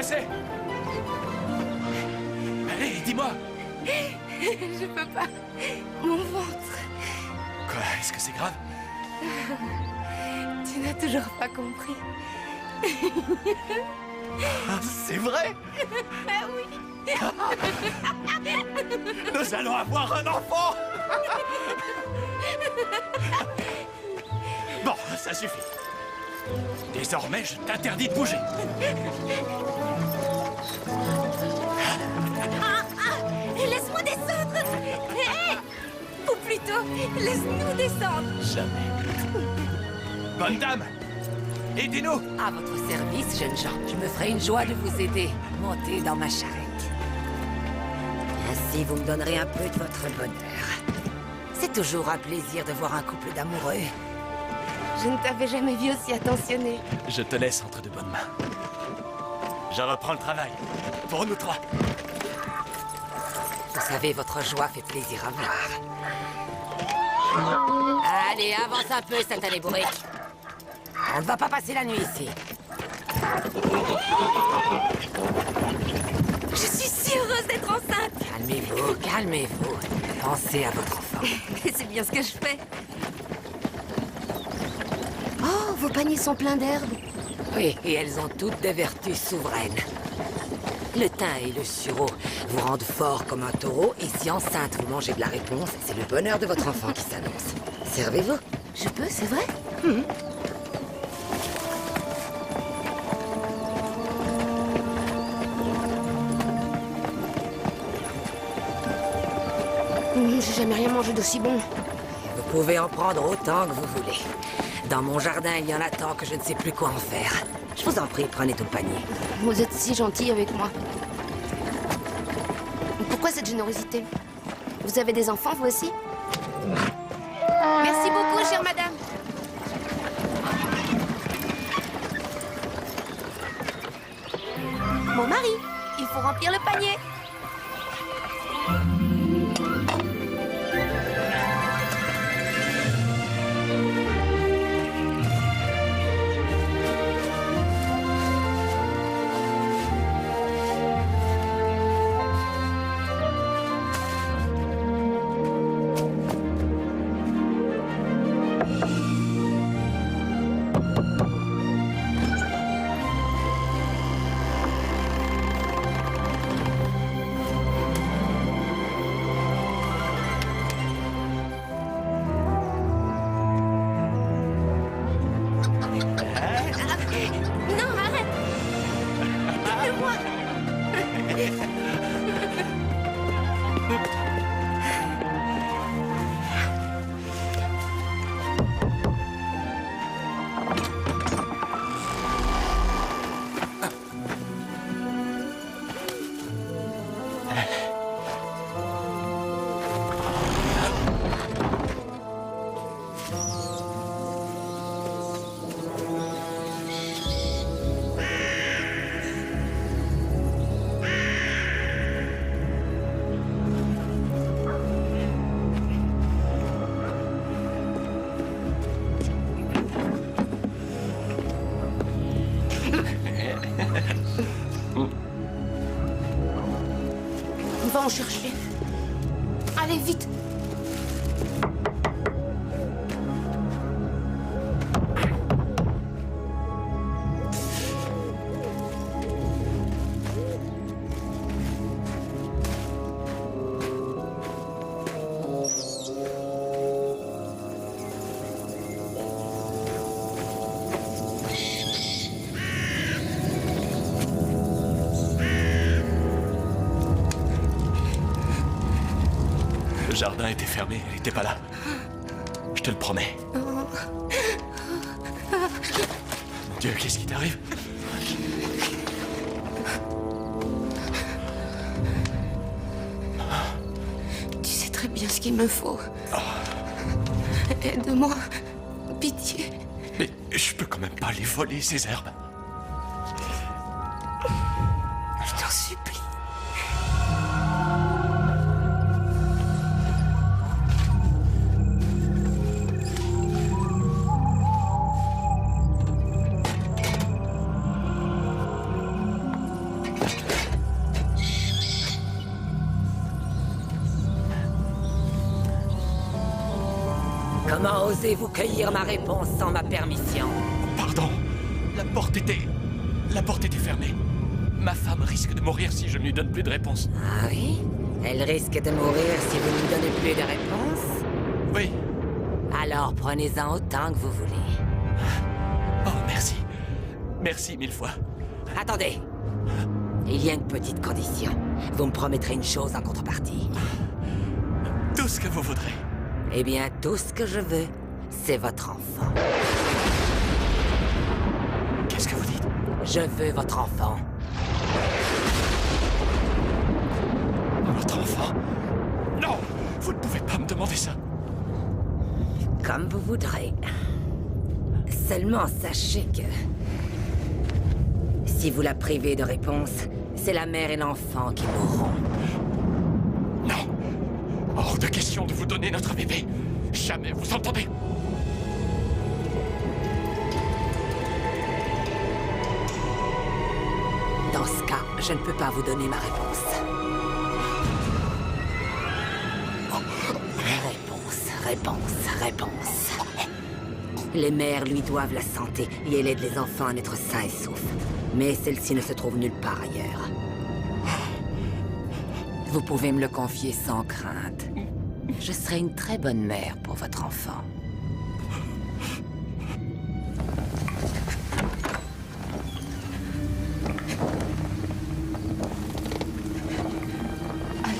passé? Allez, dis-moi. Je peux pas. Mon ventre. Quoi? Est-ce que c'est grave? Tu n'as toujours pas compris. Ah, c'est vrai? Ah oui. Nous allons avoir un enfant. Bon, ça suffit. Désormais, je t'interdis de bouger. Laisse-moi descendre. Hé! Ou plutôt, laisse-nous descendre. Jamais. Bonne dame, aidez-nous. À votre service, jeunes gens. Je me ferai une joie de vous aider. Montez dans ma charrette. Ainsi, vous me donnerez un peu de votre bonheur. C'est toujours un plaisir de voir un couple d'amoureux. Je ne t'avais jamais vu aussi attentionné. Je te laisse entre de bonnes mains. Je reprends le travail. Pour nous trois. Vous savez, votre joie fait plaisir à voir. Allez, avance un peu, satané bourrique. On ne va pas passer la nuit ici. Je suis si heureuse d'être enceinte. Calmez-vous, calmez-vous. Pensez à votre enfant. Et c'est bien ce que je fais. Oh, vos paniers sont pleins d'herbes. Oui, et elles ont toutes des vertus souveraines. Le thym et le sureau vous rendent fort comme un taureau, et si enceinte vous mangez de la réponse, c'est le bonheur de votre enfant qui s'annonce. Servez-vous. Je peux, c'est vrai? J'ai jamais rien mangé d'aussi bon. Vous pouvez en prendre autant que vous voulez. Dans mon jardin, il y en a tant que je ne sais plus quoi en faire. Je vous en prie, prenez tout le panier. Vous êtes si gentil avec moi. Pourquoi cette générosité? Vous avez des enfants, vous aussi? Merci beaucoup, chère madame. Mon mari, il faut remplir le panier. Non, arrête. Donne-le-moi. Va en chercher. Allez, vite. Le jardin était fermé, elle n'était pas là. Je te le promets. Mon Dieu, qu'est-ce qui t'arrive? Tu sais très bien ce qu'il me faut. Aide-moi. Pitié. Mais je peux quand même pas les voler, ces herbes. Je t'en supplie. Comment osez-vous cueillir ma réponse sans ma permission? Pardon. La porte était fermée. Ma femme risque de mourir si je ne lui donne plus de réponse. Ah oui? Elle risque de mourir si vous ne lui donnez plus de réponse? Oui. Alors prenez-en autant que vous voulez. Oh, merci. Merci 1000 fois. Attendez. Il y a une petite condition. Vous me promettrez une chose en contrepartie. Tout ce que vous voudrez. Eh bien, tout ce que je veux, c'est votre enfant. Qu'est-ce que vous dites? Je veux votre enfant. Votre enfant? Non! Vous ne pouvez pas me demander ça. Comme vous voudrez. Seulement sachez que... si vous la privez de réponse, c'est la mère et l'enfant qui mourront. Non! Hors de question de vous donner notre bébé. Jamais, vous entendez? Dans ce cas, je ne peux pas vous donner ma réponse. Réponse. Les mères lui doivent la santé et elle aide les enfants à naître sains et saufs. Mais celle-ci ne se trouve nulle part ailleurs. Vous pouvez me le confier sans crainte. Je serai une très bonne mère pour votre enfant.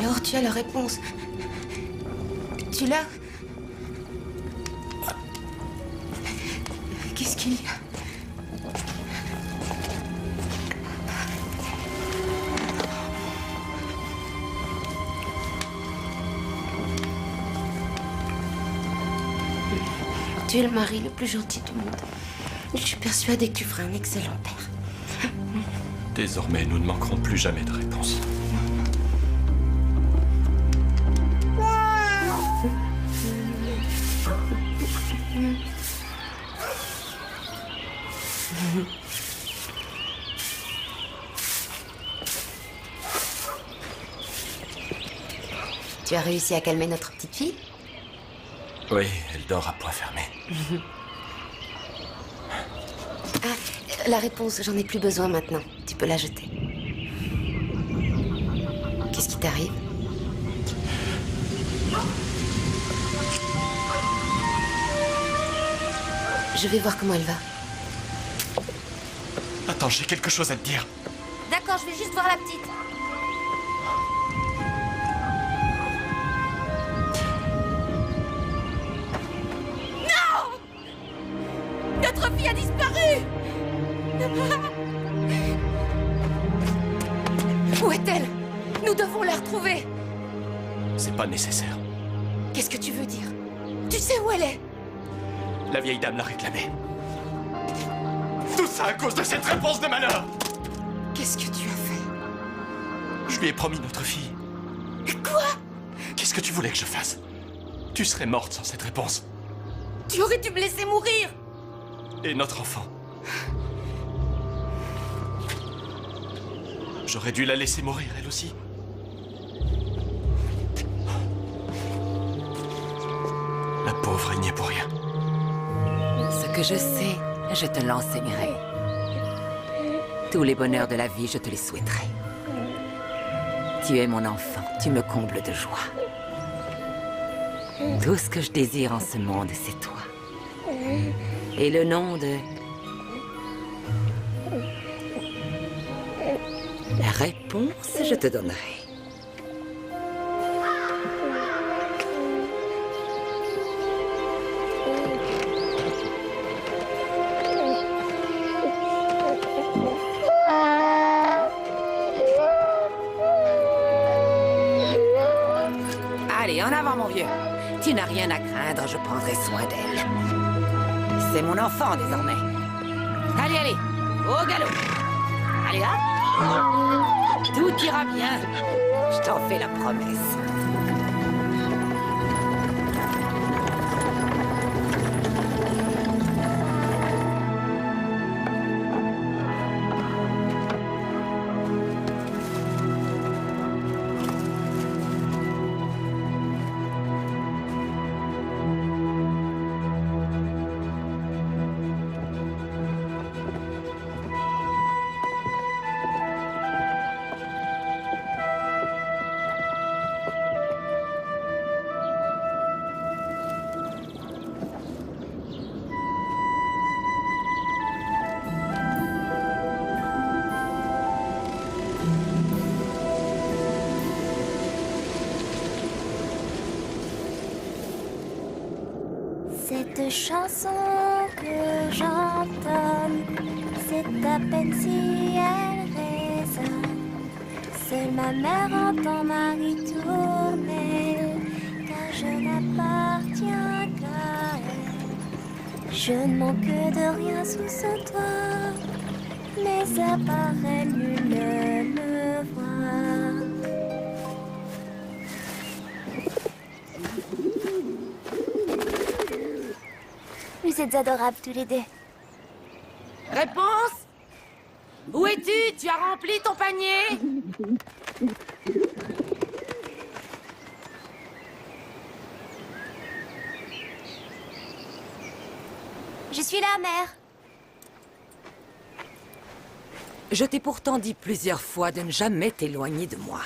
Alors tu as la réponse. Tu l'as? Qu'est-ce qu'il y a? Tu es le mari le plus gentil du monde. Je suis persuadée que tu feras un excellent père. Désormais, nous ne manquerons plus jamais de réponse. Tu as réussi à calmer notre petite fille? Oui, elle dort à point fermé. Ah, la réponse, j'en ai plus besoin maintenant. Tu peux la jeter. Qu'est-ce qui t'arrive? Je vais voir comment elle va. Attends, j'ai quelque chose à te dire. D'accord, je vais juste voir la petite. Notre fille a disparu! Où est-elle? Nous devons la retrouver. C'est pas nécessaire. Qu'est-ce que tu veux dire? Tu sais où elle est? La vieille dame l'a réclamée. Tout ça à cause de cette réponse de malheur! Qu'est-ce que tu as fait? Je lui ai promis notre fille. Quoi? Qu'est-ce que tu voulais que je fasse? Tu serais morte sans cette réponse. Tu aurais dû me laisser mourir. Et notre enfant. J'aurais dû la laisser mourir, elle aussi. La pauvre, elle n'y est pour rien. Ce que je sais, je te l'enseignerai. Tous les bonheurs de la vie, je te les souhaiterai. Tu es mon enfant, tu me combles de joie. Tout ce que je désire en ce monde, c'est toi. Et le nom de... La réponse, je te donnerai. Allez, en avant, mon vieux. Tu n'as rien à craindre, je prendrai soin d'elle. C'est mon enfant, désormais. Allez, allez, au galop. Allez, là. Tout ira bien. Je t'en fais la promesse. Cette chanson que j'entonne, c'est à peine si elle résonne. Seule ma mère entend ma ritournelle, car je n'appartiens qu'à elle. Je ne manque de rien sous ce toit, mais à part elle, nul ne me voit. Vous êtes adorables tous les deux. Réponse? Où es-tu? Tu as rempli ton panier? Je suis là, mère. Je t'ai pourtant dit plusieurs fois de ne jamais t'éloigner de moi.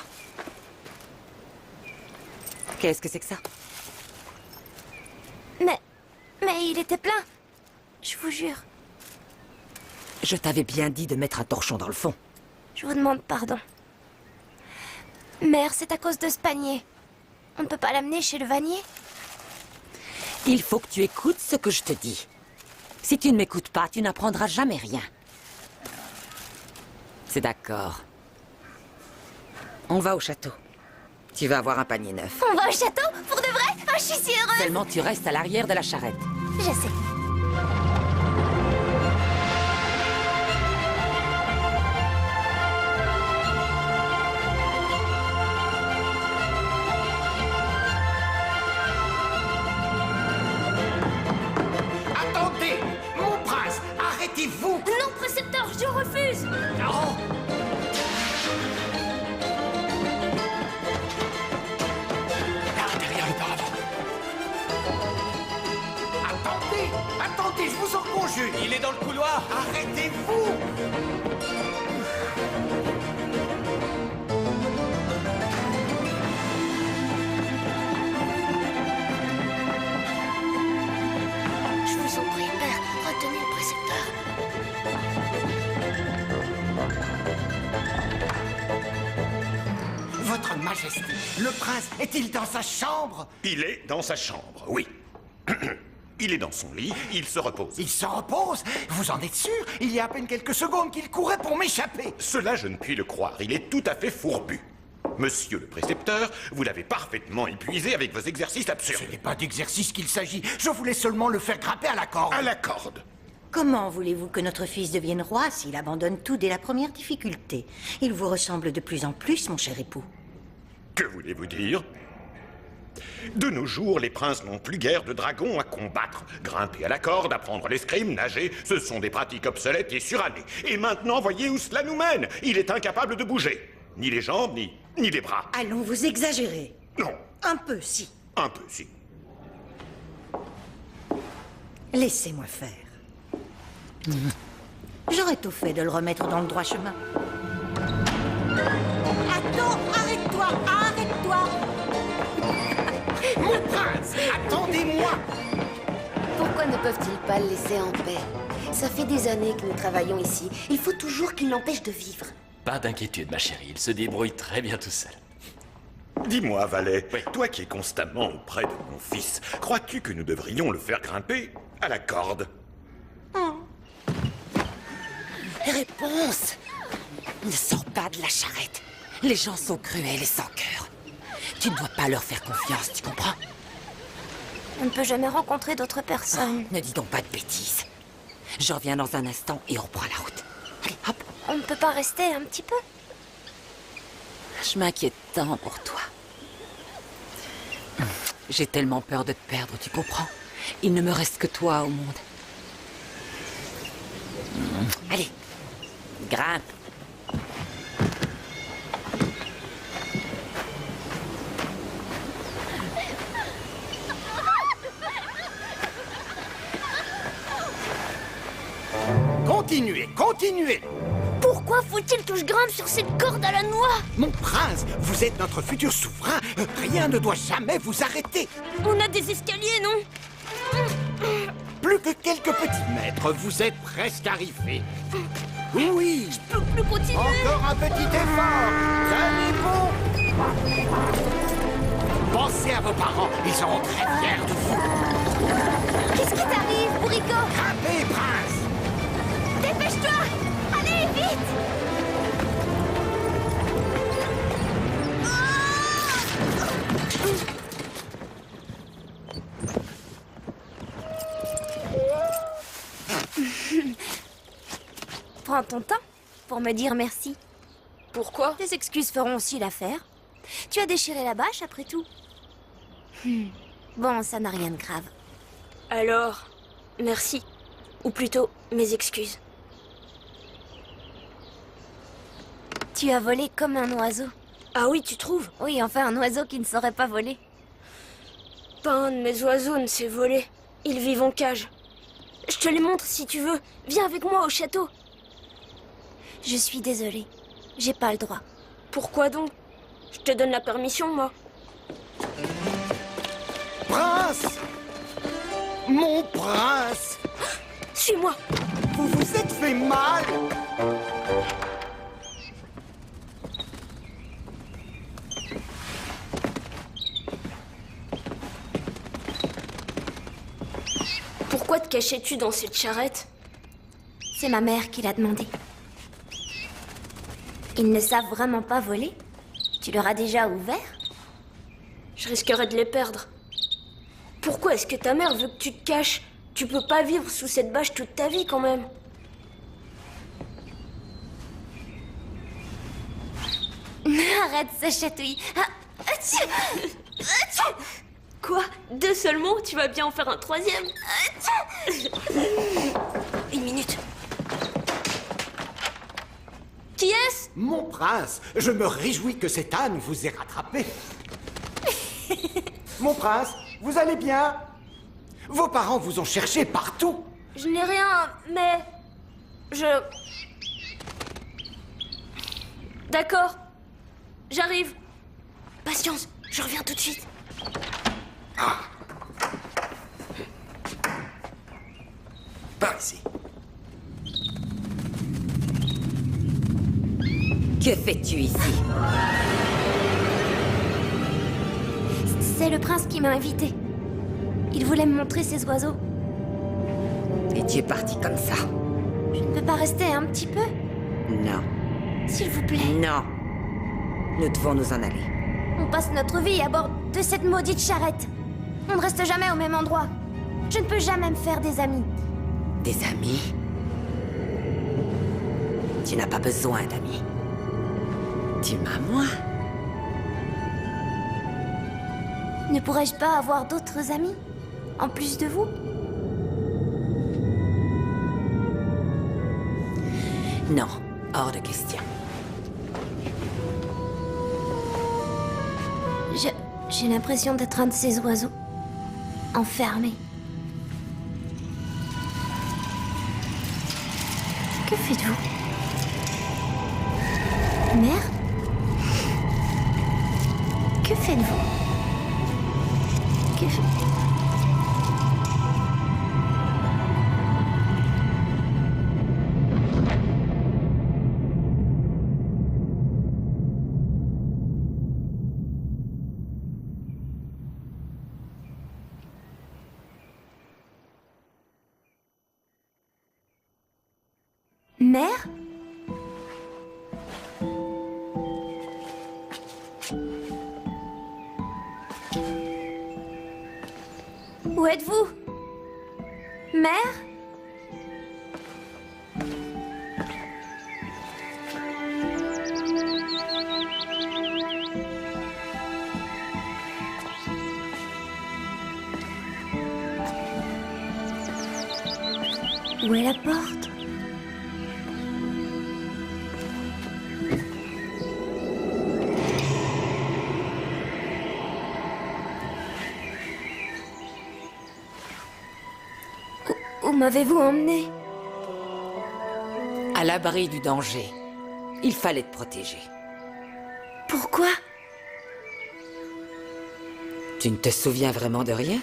Qu'est-ce que c'est que ça? Mais il était plein. Je vous jure. Je t'avais bien dit de mettre un torchon dans le fond. Je vous demande pardon. Mère, c'est à cause de ce panier. On ne peut pas l'amener chez le vannier? Il faut que tu écoutes ce que je te dis. Si tu ne m'écoutes pas, tu n'apprendras jamais rien. C'est d'accord. On va au château. Tu vas avoir un panier neuf. On va au château? Pour de vrai? Ah, je suis si heureuse! Seulement tu restes à l'arrière de la charrette. Je sais. Attendez! Mon prince, arrêtez-vous! Non, précepteur, je refuse! Non! Là, derrière le paravent. Attendez, je vous en conjure! Il est dans le couloir. Arrêtez-vous! Je vous en prie, père, retenez le précepteur. Votre Majesté, le prince est-il dans sa chambre? Il est dans sa chambre, oui. Il est dans son lit, il se repose. Il se repose? Vous en êtes sûr? Il y a à peine quelques secondes qu'il courait pour m'échapper. Cela, je ne puis le croire, il est tout à fait fourbu. Monsieur le précepteur, vous l'avez parfaitement épuisé avec vos exercices absurdes. Ce n'est pas d'exercice qu'il s'agit. Je voulais seulement le faire grimper à la corde. À la corde. Comment voulez-vous que notre fils devienne roi s'il abandonne tout dès la première difficulté? Il vous ressemble de plus en plus, mon cher époux. Que voulez-vous dire? De nos jours, les princes n'ont plus guère de dragons à combattre. Grimper à la corde, apprendre l'escrime, nager, ce sont des pratiques obsolètes et surannées. Et maintenant, voyez où cela nous mène. Il est incapable de bouger. Ni les jambes, ni les bras. Allons, vous exagérez. Non, Un peu, si. un peu, si. Laissez-moi faire. J'aurais tout fait de le remettre dans le droit chemin. Attends, arrête-toi, arrête-toi. Mon prince, attendez-moi! Pourquoi ne peuvent-ils pas le laisser en paix? Ça fait des années que nous travaillons ici. Il faut toujours qu'il l'empêche de vivre. Pas d'inquiétude, ma chérie. Il se débrouille très bien tout seul. Dis-moi, Valet, Oui. toi qui es constamment auprès de mon fils, crois-tu que nous devrions le faire grimper à la corde? Réponse! Ne sors pas de la charrette. Les gens sont cruels et sans cœur. Tu ne dois pas leur faire confiance, tu comprends? On ne peut jamais rencontrer d'autres personnes. Ne dis donc pas de bêtises. Je reviens dans un instant et on reprend la route. Allez, hop. On ne peut pas rester un petit peu? Je m'inquiète tant pour toi. J'ai tellement peur de te perdre, tu comprends? Il ne me reste que toi au monde. Allez, grimpe. Continuez, continuez! Pourquoi faut-il que je grimpe sur cette corde à la noix? Mon prince, vous êtes notre futur souverain. Rien ne doit jamais vous arrêter. On a des escaliers, non? Plus que quelques petits mètres, vous êtes presque arrivé. Oui, Je peux plus continuer. encore un petit effort. Tenez bon. Pensez à vos parents, ils seront très fiers de vous. Qu'est-ce qui t'arrive, Bourrico? Grimpez, prince! Dépêche-toi! Allez, vite! Prends ton temps pour me dire merci. Pourquoi? Tes excuses feront aussi l'affaire. Tu as déchiré la bâche après tout. Bon, ça n'a rien de grave. Alors, merci. Ou plutôt, mes excuses. Tu as volé comme un oiseau. Ah oui, tu trouves? Oui, enfin un oiseau qui ne saurait pas voler. Pas un de mes oiseaux ne s'est volé. Ils vivent en cage. Je te les montre si tu veux. Viens avec moi au château. Je suis désolée. J'ai pas le droit. Pourquoi donc? Je te donne la permission, moi. Prince! Mon prince! Suis-moi. Vous vous êtes fait mal! Pourquoi te cachais-tu dans cette charrette? C'est ma mère qui l'a demandé. Ils ne savent vraiment pas voler? Tu leur as déjà ouvert? Je risquerais de les perdre. Pourquoi est-ce que ta mère veut que tu te caches? Tu peux pas vivre sous cette bâche toute ta vie, quand même. Arrête, ça chatouille. Ah, atchou, atchou. Quoi? 2 seulement? Tu vas bien en faire un 3e? Une minute. Qui est-ce? Mon prince, je me réjouis que cet âne vous ait rattrapé. Mon prince, vous allez bien? Vos parents vous ont cherché partout. Je n'ai rien, mais... D'accord. J'arrive. Patience, je reviens tout de suite. Par ici. Que fais-tu ici? C'est le prince qui m'a invité. Il voulait me montrer ses oiseaux. Et tu es parti comme ça? Je ne peux pas rester un petit peu? Non. S'il vous plaît. Non. Nous devons nous en aller. On passe notre vie à bord de cette maudite charrette. On ne reste jamais au même endroit. Je ne peux jamais me faire des amis. Des amis? Tu n'as pas besoin d'amis. Tu m'as moi. Ne pourrais-je pas avoir d'autres amis? En plus de vous? Non, hors de question. J'ai l'impression d'être un de ces oiseaux. Enfermé. Que faites-vous? Mère? Que faites-vous? Que faites-vous? Mère? Où êtes-vous? Mère? Où est la porte? Où m'avez-vous emmené? À l'abri du danger. Il fallait te protéger. Pourquoi? Tu ne te souviens vraiment de rien?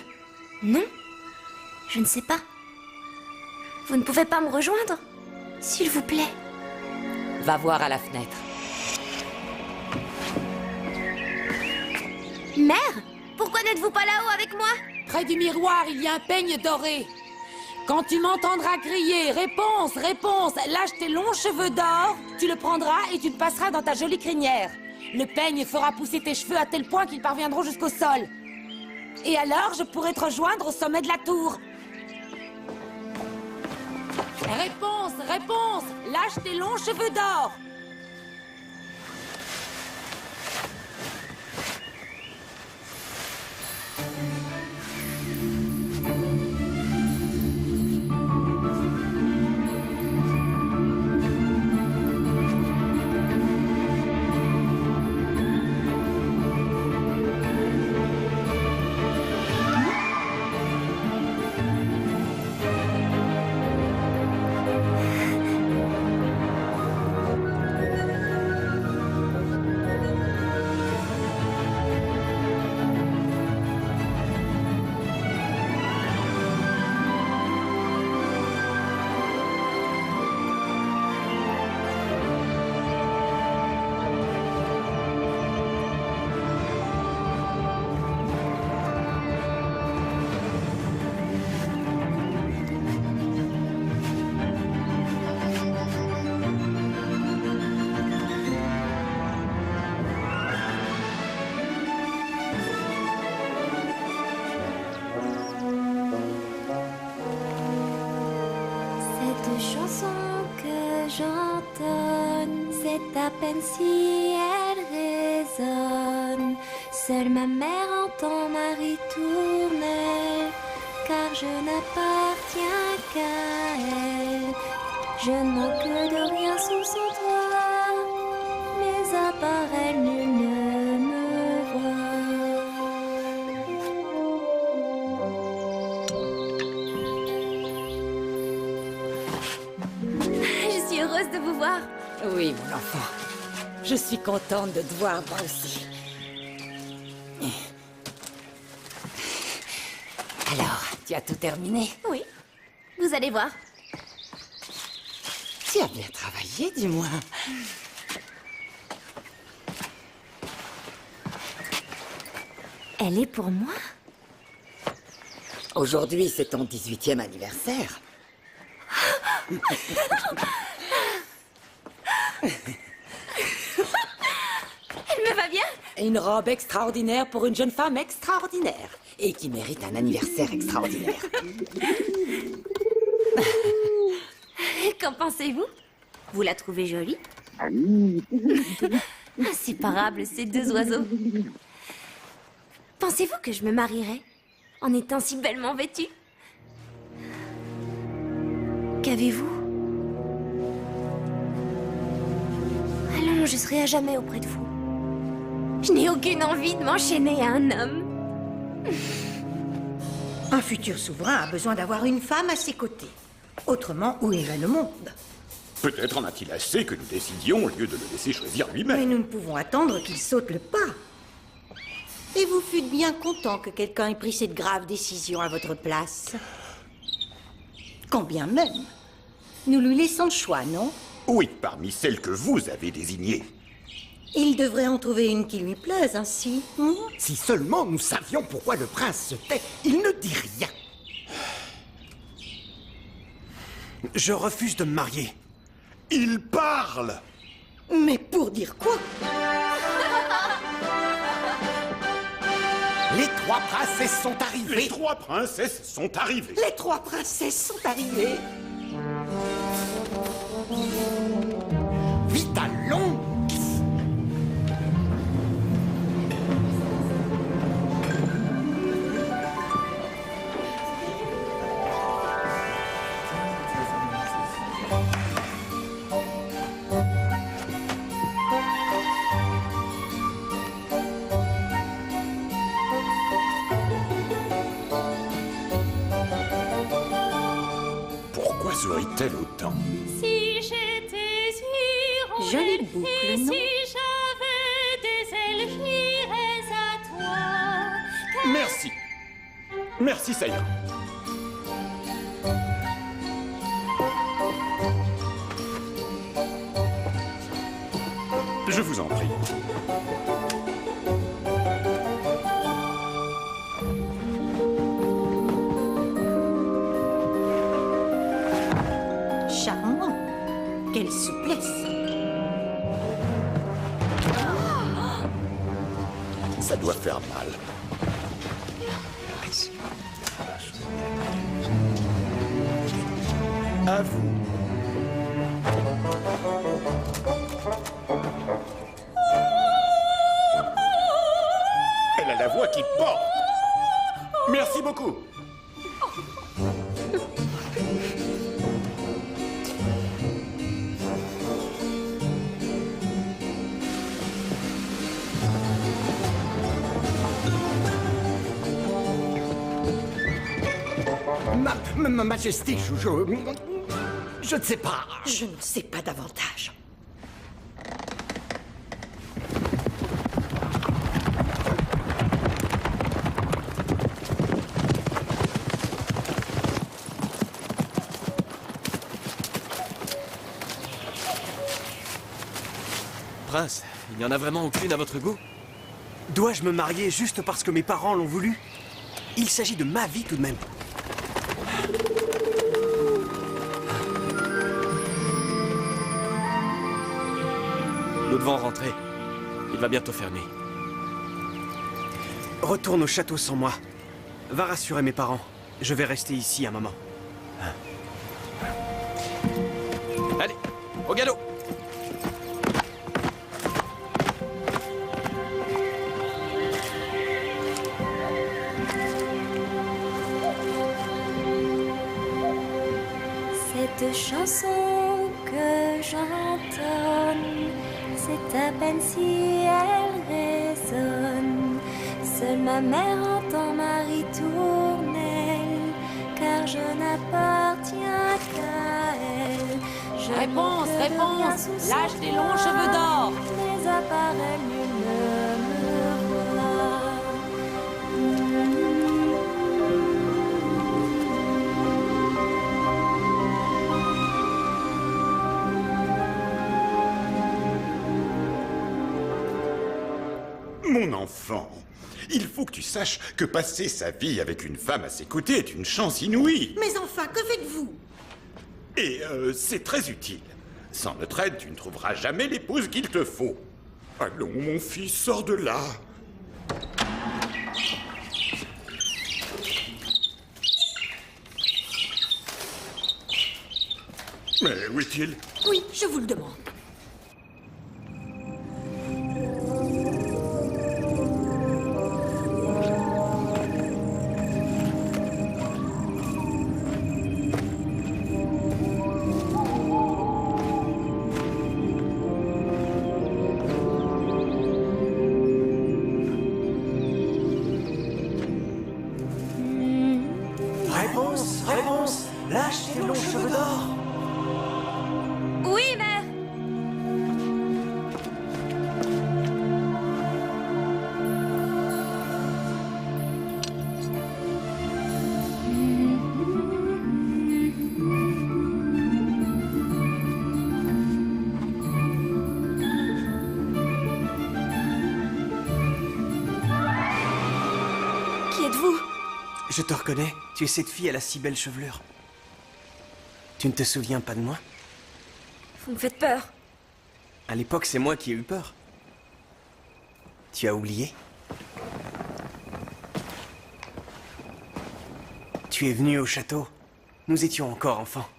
Non, je ne sais pas. Vous ne pouvez pas me rejoindre? S'il vous plaît. Va voir à la fenêtre. Mère? Pourquoi n'êtes-vous pas là-haut avec moi? Près du miroir, il y a un peigne doré. Quand tu m'entendras crier « Réponse, réponse !» lâche tes longs cheveux d'or, tu le prendras et tu le passeras dans ta jolie crinière. Le peigne fera pousser tes cheveux à tel point qu'ils parviendront jusqu'au sol. Et alors, je pourrai te rejoindre au sommet de la tour. Réponse, réponse! Lâche tes longs cheveux d'or! J'entonne, c'est à peine si elle résonne. Seule ma mère entend ma ritournelle, car je n'appartiens qu'à elle. Je ne manque de rien sous son toit, mais à part elle, nul ne me De vous voir. Oui, mon enfant. Je suis contente de te voir, moi aussi. Alors, tu as tout terminé? Oui. Vous allez voir. Tu as bien travaillé, du moins. Elle est pour moi? Aujourd'hui, c'est ton 18e anniversaire. Elle me va bien? Une robe extraordinaire pour une jeune femme extraordinaire. Et qui mérite un anniversaire extraordinaire. Qu'en pensez-vous? Vous la trouvez jolie? Inséparables, ces deux oiseaux. Pensez-vous que je me marierais en étant si bellement vêtue? Qu'avez-vous? Alors je serai à jamais auprès de vous. Je n'ai aucune envie de m'enchaîner à un homme. Un futur souverain a besoin d'avoir une femme à ses côtés. Autrement, où irait le monde? Peut-être en a-t-il assez que nous décidions au lieu de le laisser choisir Mais lui-même. nous ne pouvons attendre qu'il saute le pas. Et vous fûtes bien content que quelqu'un ait pris cette grave décision à votre place. Quand bien même, nous lui laissons le choix, non? Oui, parmi celles que vous avez désignées. Il devrait en trouver une qui lui plaise ainsi. Si seulement nous savions pourquoi le prince se tait, il ne dit rien. Je refuse de me marier. Il parle! Mais pour dire quoi? Les trois princesses sont Les arrivées. trois princesses sont arrivées. Les trois princesses sont arrivées. Vite, allons! Pourquoi sourit-elle autant? Si j'étais hirondelle, Jolie boucle, et non? si j'avais des ailes, j'irais à toi. Merci. Merci, ça ira. Je vous en prie. Ça doit faire mal. À vous. Elle a la voix qui porte. Merci beaucoup. Ma Majesté, je ne sais pas. Je ne sais pas davantage. Prince, il n'y en a vraiment aucune à votre goût? Dois-je me marier juste parce que mes parents l'ont voulu? Il s'agit de ma vie tout de même. Nous devons rentrer. Il va bientôt fermer. Retourne au château sans moi. Va rassurer mes parents. Je vais rester ici un moment. Allez, au galop! Cette chanson que j'entonne, c'est à peine si elle résonne. Seule ma mère entend ma ritournelle, car je n'appartiens qu'à elle. Je Réponse, monte réponse. sous Lâche son tes longs cheveux d'or. Mais à part elle, nul ne me voit. Mon enfant, il faut que tu saches que passer sa vie avec une femme à ses côtés est une chance inouïe. Mais enfin, que faites-vous? Et c'est très utile. Sans notre aide, tu ne trouveras jamais l'épouse qu'il te faut. Allons, mon fils, sors de là. Mais où est-il? Oui, je vous le demande. Réponse, réponse. Lâche tes longs cheveux d'or. Oui, mère. Qui êtes-vous? Je te reconnais. Tu es cette fille à la si belle chevelure. Tu ne te souviens pas de moi? Vous me faites peur. À l'époque, c'est moi qui ai eu peur. Tu as oublié? Tu es venu au château. Nous étions encore enfants.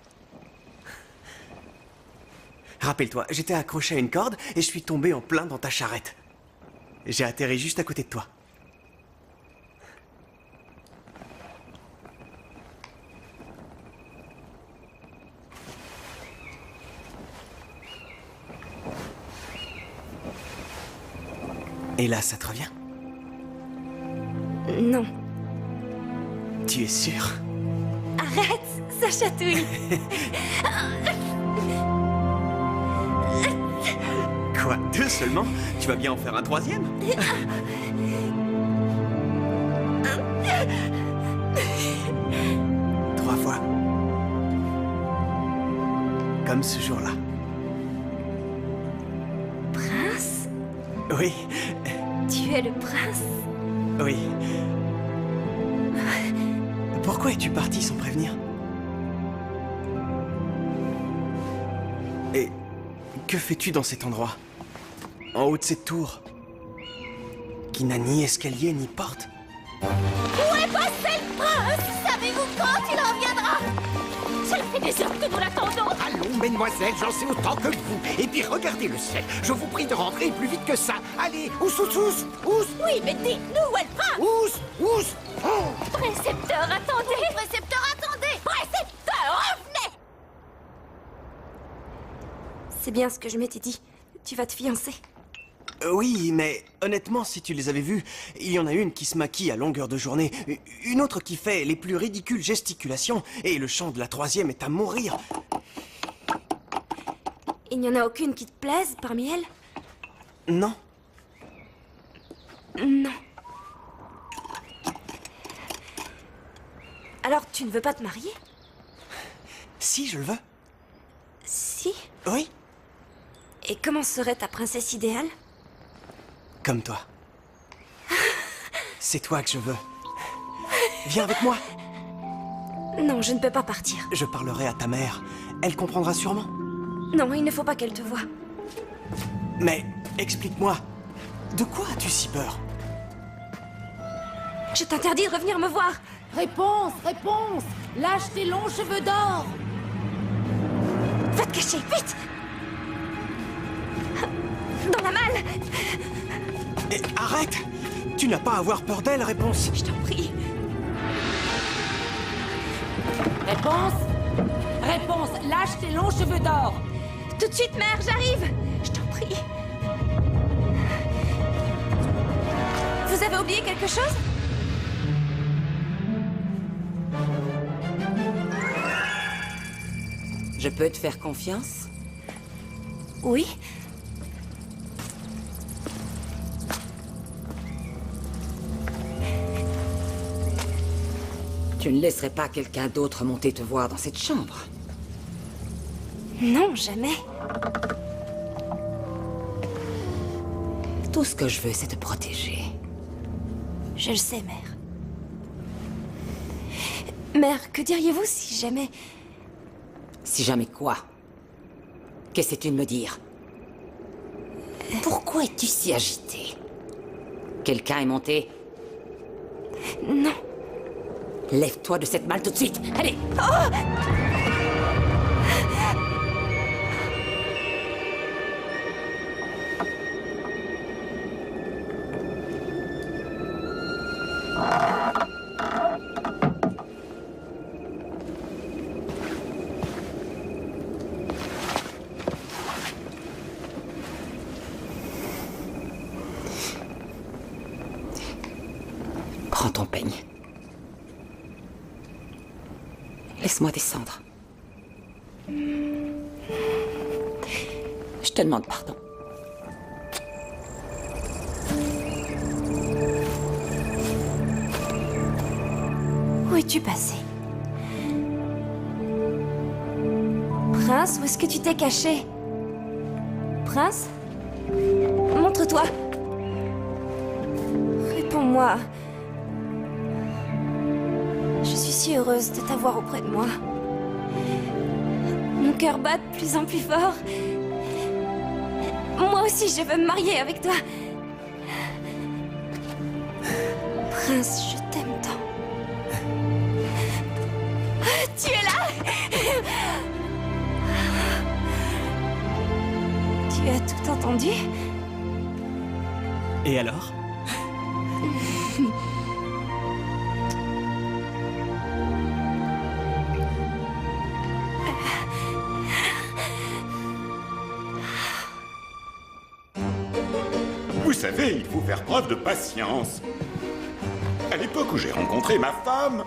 Rappelle-toi, j'étais accroché à une corde et je suis tombé en plein dans ta charrette. J'ai atterri juste à côté de toi. Et là, ça te revient? Non. Tu es sûr? Arrête, ça chatouille. Quoi, 2 seulement? Tu vas bien en faire un 3e? Trois fois. Comme ce jour-là. Prince? Oui, Tu es le prince? oui. Pourquoi es-tu parti sans prévenir? Et que fais-tu dans cet endroit? En haut de cette tour? qui n'a ni escalier ni porte. Où est passé le prince? Savez-vous quand il reviendra? Cela fait des heures que nous l'attendons. Allons, mesdemoiselles, j'en sais autant que vous. Et puis regardez le ciel. Je vous prie de rentrer plus vite que ça. Allez, ous. Oui, mais dites-nous où est le prince? Ous. Oh. Précepteur, attendez. Précepteur, attendez. Précepteur, revenez. C'est bien ce que je m'étais dit. Tu vas te fiancer. Oui, mais honnêtement, si tu les avais vus, il y en a une qui se maquille à longueur de journée, une autre qui fait les plus ridicules gesticulations, et le chant de la troisième est à mourir. Il n'y en a aucune qui te plaise parmi elles? Non. Non. Alors tu ne veux pas te marier? Si, je le veux. Si. Oui, Et comment serait ta princesse idéale? comme toi. C'est toi que je veux. Viens avec moi. Non, je ne peux pas partir. Je parlerai à ta mère. Elle comprendra sûrement. Non, il ne faut pas qu'elle te voie. Mais explique-moi, de quoi as-tu si peur? Je t'interdis de revenir me voir. Réponse, réponse! Lâche tes longs cheveux d'or! Va te cacher, vite! Dans la malle! Et arrête! Tu n'as pas à avoir peur d'elle, réponse. Je t'en prie. Réponse! Réponse! Lâche tes longs cheveux d'or! Tout de suite, mère, j'arrive! Je t'en prie. Vous avez oublié quelque chose? Je peux te faire confiance? Oui. Tu ne laisserais pas quelqu'un d'autre monter te voir dans cette chambre? Non, jamais. Tout ce que je veux, c'est te protéger. Je le sais, mère. Mère, que diriez-vous si jamais... Si jamais quoi? Qu'essaies-tu de me dire? Pourquoi es-tu si agitée? Quelqu'un est monté? Non. Lève-toi de cette malle tout de suite! Allez! Prends ton peigne. Laisse-moi descendre. Je te demande pardon. Où es-tu passé? Prince, où est-ce que tu t'es caché? Prince? Montre-toi. Réponds-moi. Je suis si heureuse de t'avoir auprès de moi. Mon cœur bat de plus en plus fort. Moi aussi, je veux me marier avec toi. Prince, je t'aime tant. Tu es là? Tu as tout entendu? Et alors? Vous savez, il faut faire preuve de patience. À l'époque où j'ai rencontré ma femme...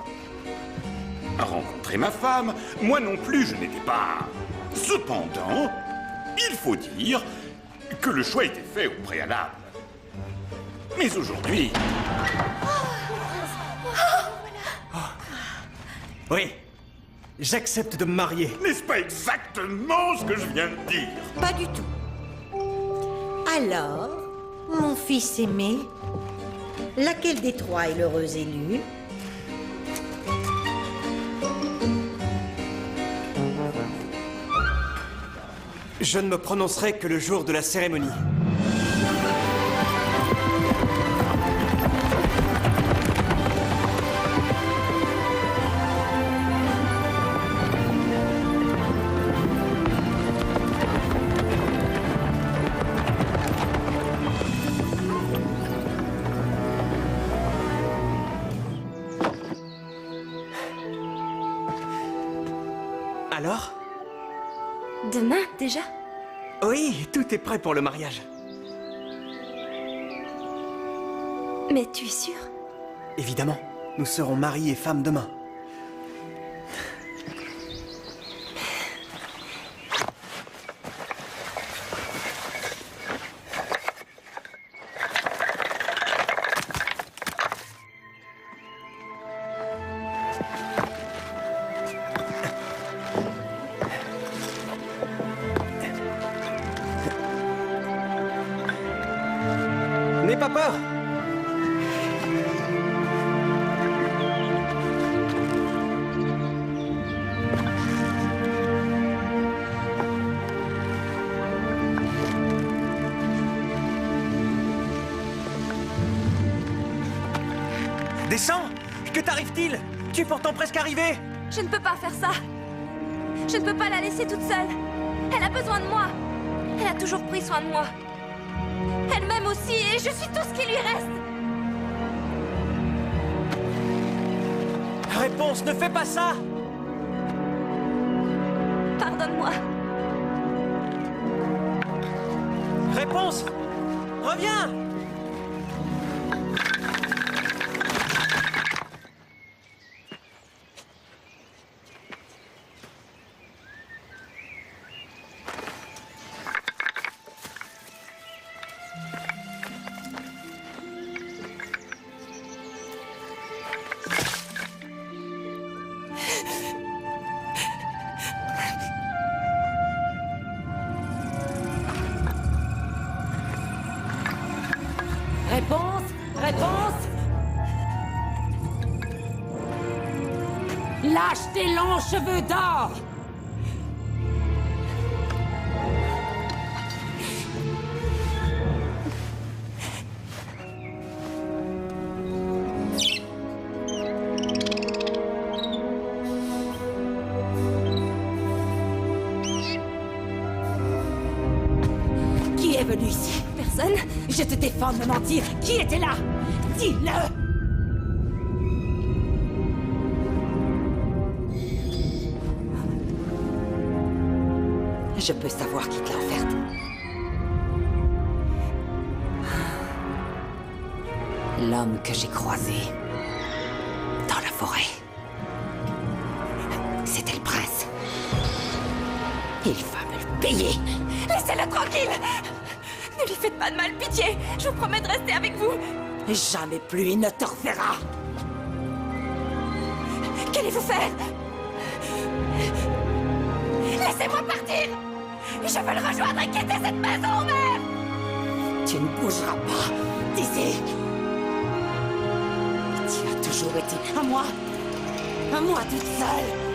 moi non plus, je n'étais pas... Cependant, il faut dire que le choix était fait au préalable. Mais aujourd'hui... Oui, j'accepte de me marier. N'est-ce pas exactement ce que je viens de dire? Pas du tout. Alors, mon fils aimé, laquelle des trois est l'heureuse élue? Je ne me prononcerai que le jour de la cérémonie. Alors? Demain, déjà? Oui, tout est prêt pour le mariage. Mais tu es sûr? Évidemment, nous serons mari et femme demain. N'aie pas peur! Descends! Que t'arrive-t-il? Tu es pourtant presque arrivé! Je ne peux pas faire ça. Je ne peux pas la laisser toute seule. Elle a besoin de moi. Elle a toujours pris soin de moi. Elle m'aime aussi et je suis tout ce qui lui reste. Réponse, ne fais pas ça! Pardonne-moi. Réponse! Reviens! Réponse! Réponse! Lâche tes longs cheveux d'or! Qui est venu ici? Personne? Je te défends de me mentir. Qui était là? Dis-le! Je peux savoir qui te l'a offerte. L'homme que j'ai croisé dans la forêt. C'était le prince. Il va me le payer. Laissez-la tranquille! Ne lui faites pas de mal, pitié! Je vous promets de rester avec vous! Jamais plus il ne te reverra. Qu'allez-vous faire? Laissez-moi partir! Je veux le rejoindre et quitter cette maison, mère! Tu ne bougeras pas d'ici. Tu as toujours été à moi toute seule.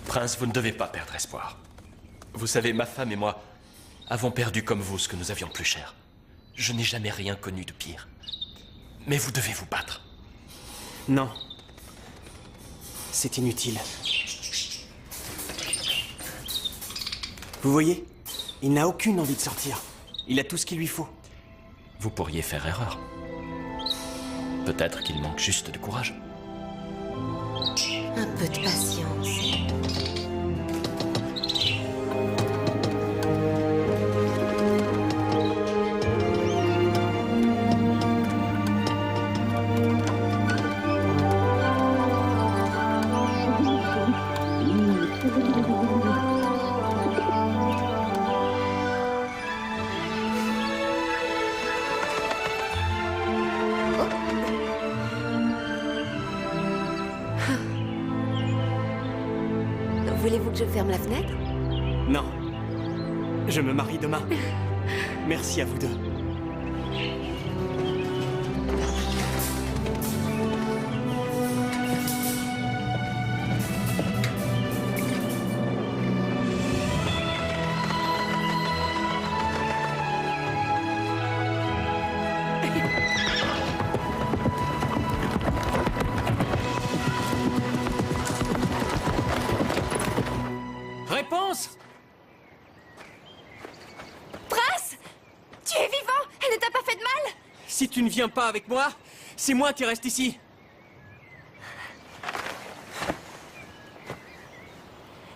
Prince, vous ne devez pas perdre espoir. Vous savez, ma femme et moi avons perdu comme vous ce que nous avions de plus cher. Je n'ai jamais rien connu de pire. Mais vous devez vous battre. Non. C'est inutile. Vous voyez? Il n'a aucune envie de sortir. Il a tout ce qu'il lui faut. Vous pourriez faire erreur. Peut-être qu'il manque juste de courage. Un peu de patience. Voulez-vous que je ferme la fenêtre? Non. Je me marie demain. Merci à vous deux. tu ne viens pas avec moi, c'est moi qui reste ici.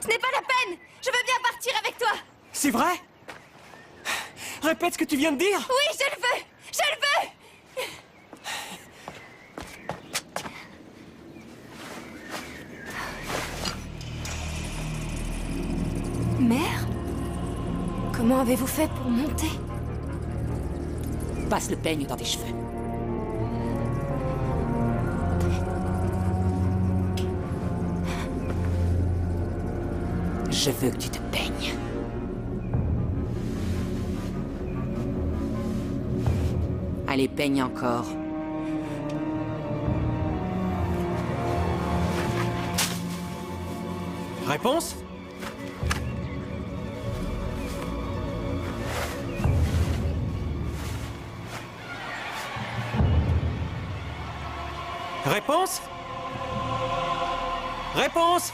Ce n'est pas la peine. Je veux bien partir avec toi. C'est vrai? Répète ce que tu viens de dire. Oui, je le veux. Je le veux. Mère? Comment avez-vous fait pour monter? Passe le peigne dans tes cheveux. Je veux que tu te peignes. Allez, peigne encore. Réponse? Réponse? Réponse?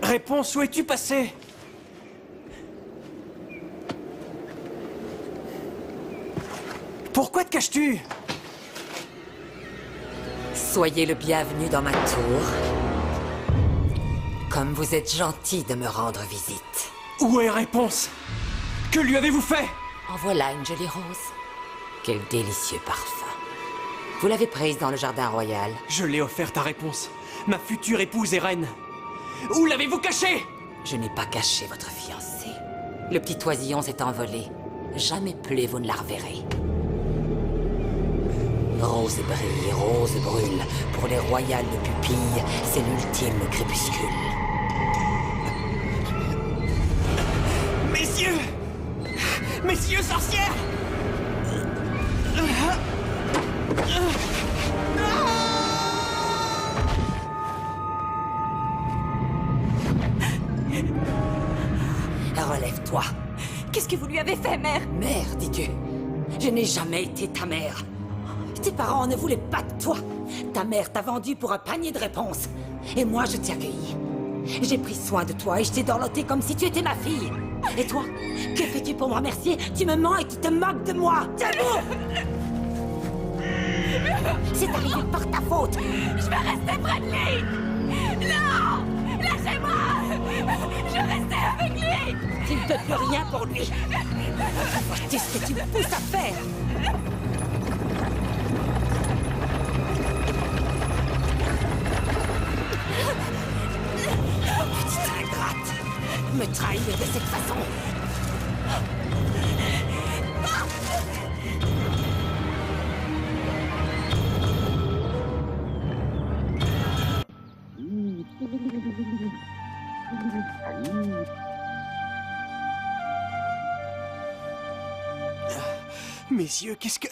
Réponse, où es-tu passé? Pourquoi te caches-tu? Soyez le bienvenu dans ma tour. Comme vous êtes gentil de me rendre visite. Où est Réponse? Que lui avez-vous fait? En voilà une jolie rose. Quel délicieux parfum. Vous l'avez prise dans le jardin royal. Je l'ai offerte à Réponse. Ma future épouse et reine. Où l'avez-vous cachée? Je n'ai pas caché votre fiancé. Le petit oisillon s'est envolé. Jamais plus vous ne la reverrez. Rose brille, rose brûle. Pour les royales de pupilles, c'est l'ultime crépuscule. Messieurs! Messieurs sorcières! Relève-toi. Qu'est-ce que vous lui avez fait, mère? Mère, dis-tu. Je n'ai jamais été ta mère. Tes parents ne voulaient pas de toi. Ta mère t'a vendu pour un panier de réponses. Et moi, je t'ai accueilli. J'ai pris soin de toi et je t'ai dorloté comme si tu étais ma fille. Et toi, que fais-tu pour me remercier? Tu me mens et tu te moques de moi. Debout! C'est arrivé par ta faute. Je vais rester près de lui. Non! Lâchez-moi! Je vais rester avec lui. Tu ne peux plus rien pour lui. Vois-tu ce que tu me pousses à faire? Petite ingrate! Me trahir de cette façon! Mes yeux, qu'est-ce que...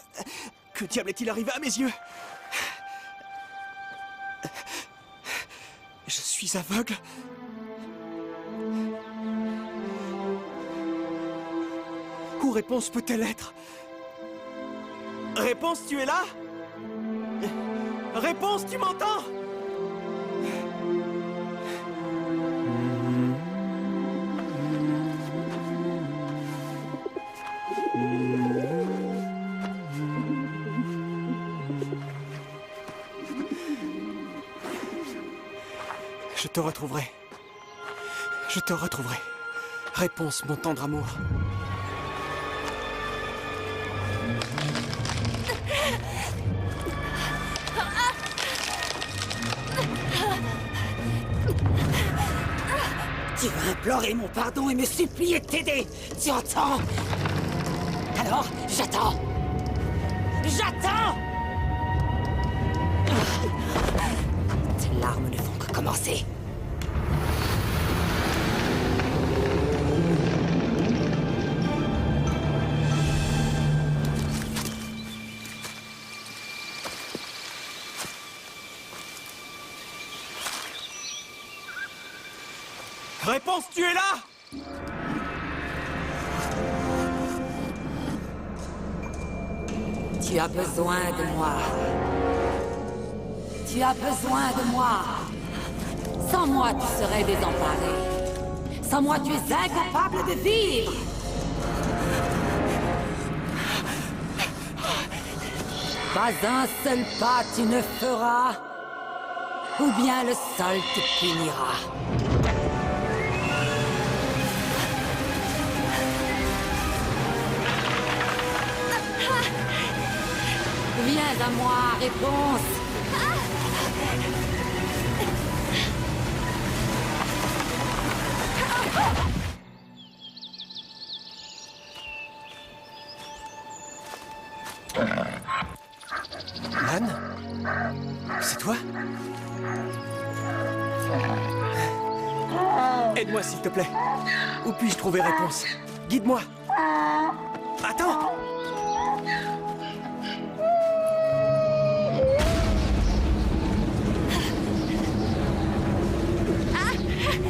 Que diable est-il arrivé à mes yeux? Je suis aveugle. Où Réponse peut-elle être? Réponse, tu es là? Réponse, tu m'entends? Je te retrouverai. Je te retrouverai. Réponse, mon tendre amour. Tu vas implorer mon pardon et me supplier de t'aider. Tu entends? Alors, j'attends. J'attends! Tes larmes ne font que commencer. Réponse, tu es là? Tu as besoin de moi. Tu as besoin de moi. Sans moi, tu serais désemparé. Sans moi, tu es incapable de vivre. Pas un seul pas tu ne feras, ou bien le sol te punira. Viens à moi, réponse. Lan? C'est toi? Aide-moi, s'il te plaît. Où puis-je trouver réponse? Guide-moi. Attends!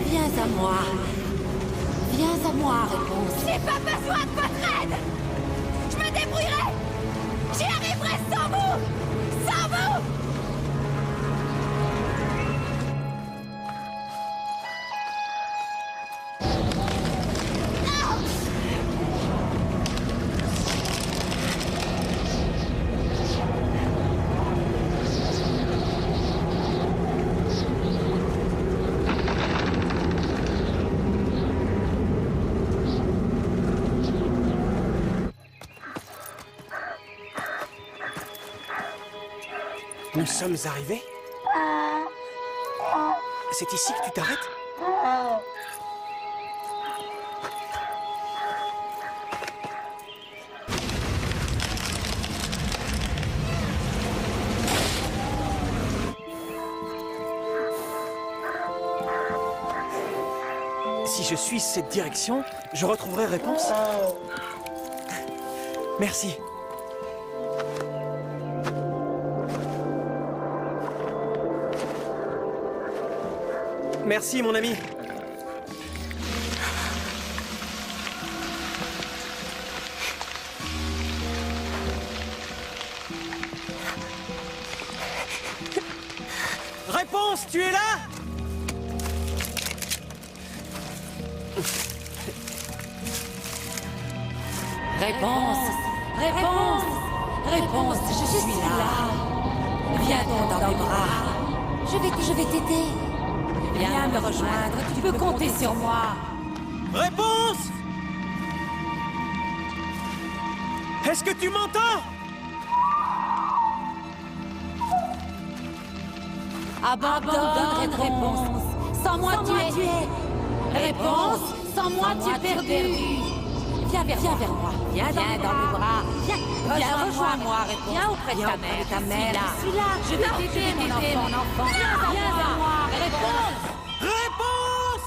Viens à moi. Viens à moi, réponse. J'ai pas besoin de votre aide. Je me débrouillerai. J'y arriverai sans vous. Sans vous. Nous sommes arrivés? C'est ici que tu t'arrêtes? Si je suis cette direction, je retrouverai réponse. Merci. Merci, mon ami. Réponse, tu es là? Réponse. Réponse. Réponse, je suis là. Viens donc dans mes bras. Je vais t'aider. Viens me rejoindre, tu peux compter sur moi. Réponse! Est-ce que tu m'entends? Abandonne cette réponse. Sans moi, tu es. Réponse, sans moi, tu es perdu. Viens vers moi. Viens dans mes bras. Viens rejoins-moi, réponse. Viens auprès de ta mère. Je suis là. Je vais t'aider, mon enfant. Viens vers moi, réponse. Réponse!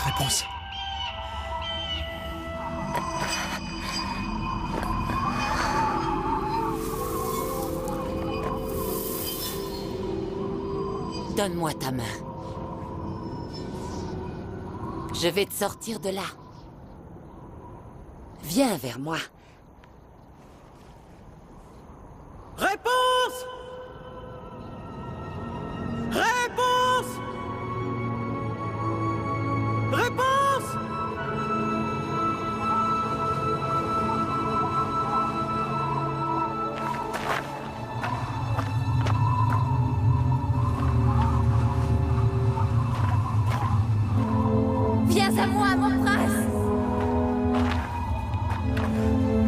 Réponse. Donne-moi ta main. Je vais te sortir de là. Viens vers moi. Réponse! Réponse! Réponse! Viens à moi, mon prince.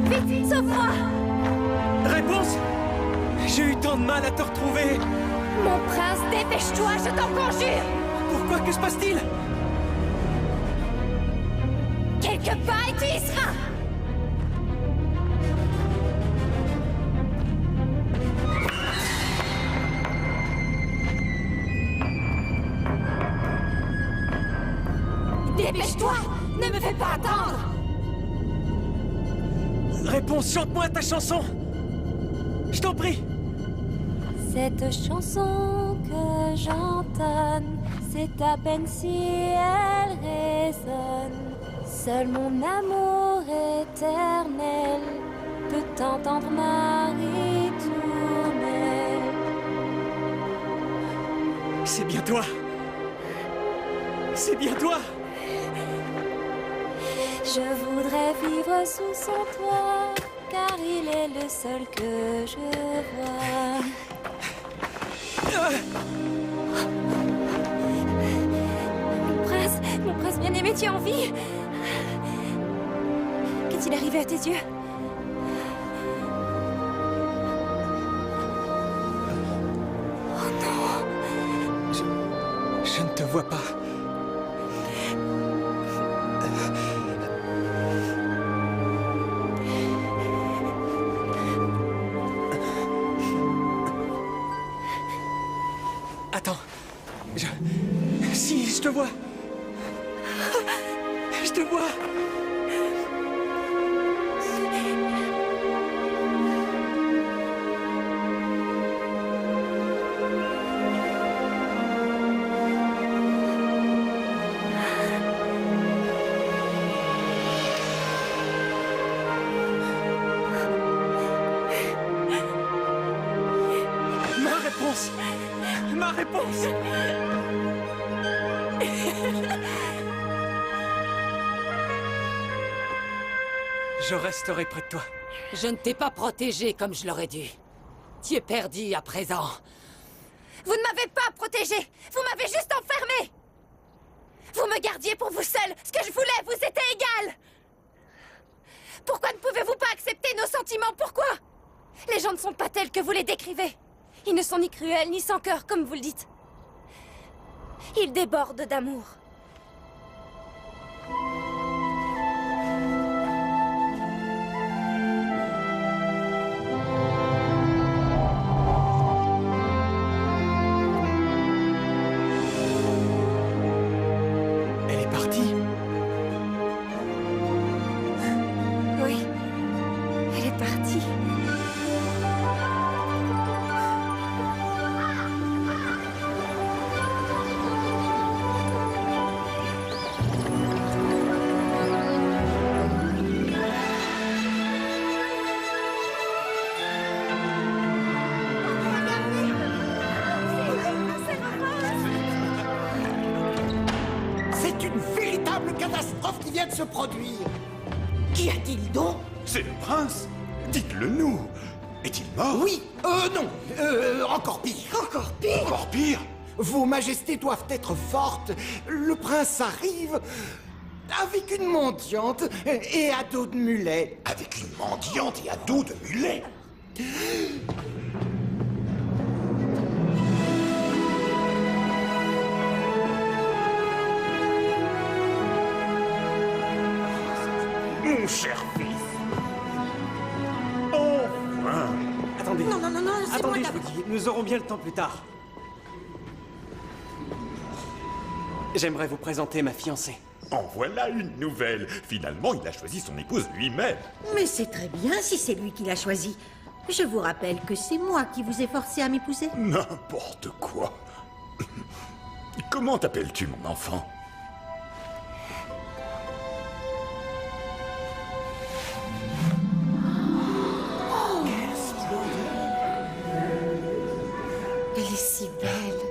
Vite, sauve-moi. Réponse! J'ai eu tant de mal à te retrouver. Mon prince, dépêche-toi, je t'en conjure. Pourquoi? Que se passe-t-il? Quelque part et tu y seras. Dépêche-toi, ne me fais pas attendre. Réponse, chante-moi ta chanson. Je t'en prie. Cette chanson que j'entonne, c'est à peine si elle résonne. Seul mon amour éternel peut entendre ma ritournelle. C'est bien toi. C'est bien toi. Je voudrais vivre sous son toit, car il est le seul que je vois. Mon prince bien-aimé, tu es en vie? Qu'est-il arrivé à tes yeux? Oh non! Je ne te vois pas. Attends. Si, je te vois. Je te vois. Ma réponse. Ma réponse. Je resterai près de toi. Je ne t'ai pas protégé comme je l'aurais dû. Tu es perdu à présent. Vous ne m'avez pas protégé. Vous m'avez juste enfermé. Vous me gardiez pour vous seul. Ce que je voulais vous était égal. Pourquoi ne pouvez-vous pas accepter nos sentiments? Pourquoi? Les gens ne sont pas tels que vous les décrivez. Ils ne sont ni cruels, ni sans cœur, comme vous le dites. Ils débordent d'amour. Elle est partie. Oui, elle est partie. C'est une véritable catastrophe qui vient de se produire. Qu'y a-t-il donc? C'est le prince. Dites-le nous. Est-il mort? Oui, non, encore pire. Encore pire? Encore pire? Vos majestés doivent être fortes. Le prince arrive avec une mendiante et à dos de mulet. Avec une mendiante et à dos de mulet? Mon cher fils. Enfin. Attendez. Non, non, non, non, c'est Attendez, moi je vous dis, nous aurons bien le temps plus tard. J'aimerais vous présenter ma fiancée. En voilà une nouvelle. Finalement, il a choisi son épouse lui-même. Mais c'est très bien si c'est lui qui l'a choisi. Je vous rappelle que c'est moi qui vous ai forcé à m'épouser. N'importe quoi. Comment t'appelles-tu, mon enfant? Elle est si belle.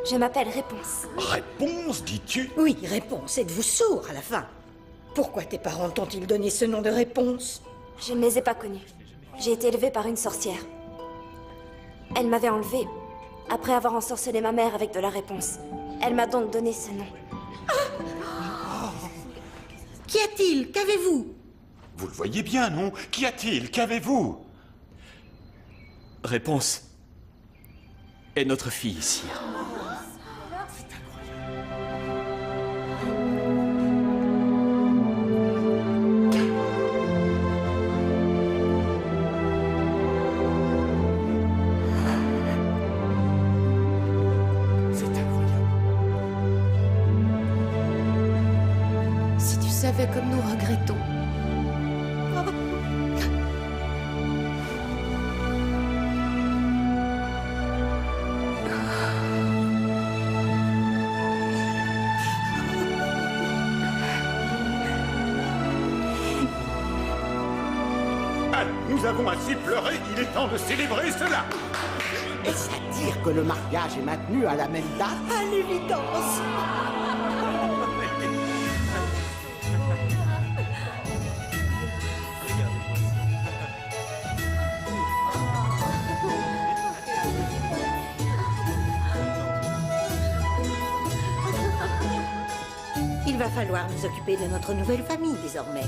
Je m'appelle Réponse. Réponse, dis-tu? Oui, Réponse. Êtes-vous sourd à la fin? Pourquoi tes parents t'ont-ils donné ce nom de Réponse? Je ne les ai pas connus. J'ai été élevée par une sorcière. Elle m'avait enlevée après avoir ensorcelé ma mère avec de la Réponse. Elle m'a donc donné ce nom. Qu'y a-t-il? Qu'avez-vous? Vous le voyez bien, non? Qu'y a-t-il? Qu'avez-vous? Réponse est notre fille, sire. C'est incroyable. Si tu savais comme nous regrettons. Nous avons assez pleuré, il est temps de célébrer cela. Est-ce à dire que le mariage est maintenu à la même date? À l'évidence. Il va falloir nous occuper de notre nouvelle famille désormais.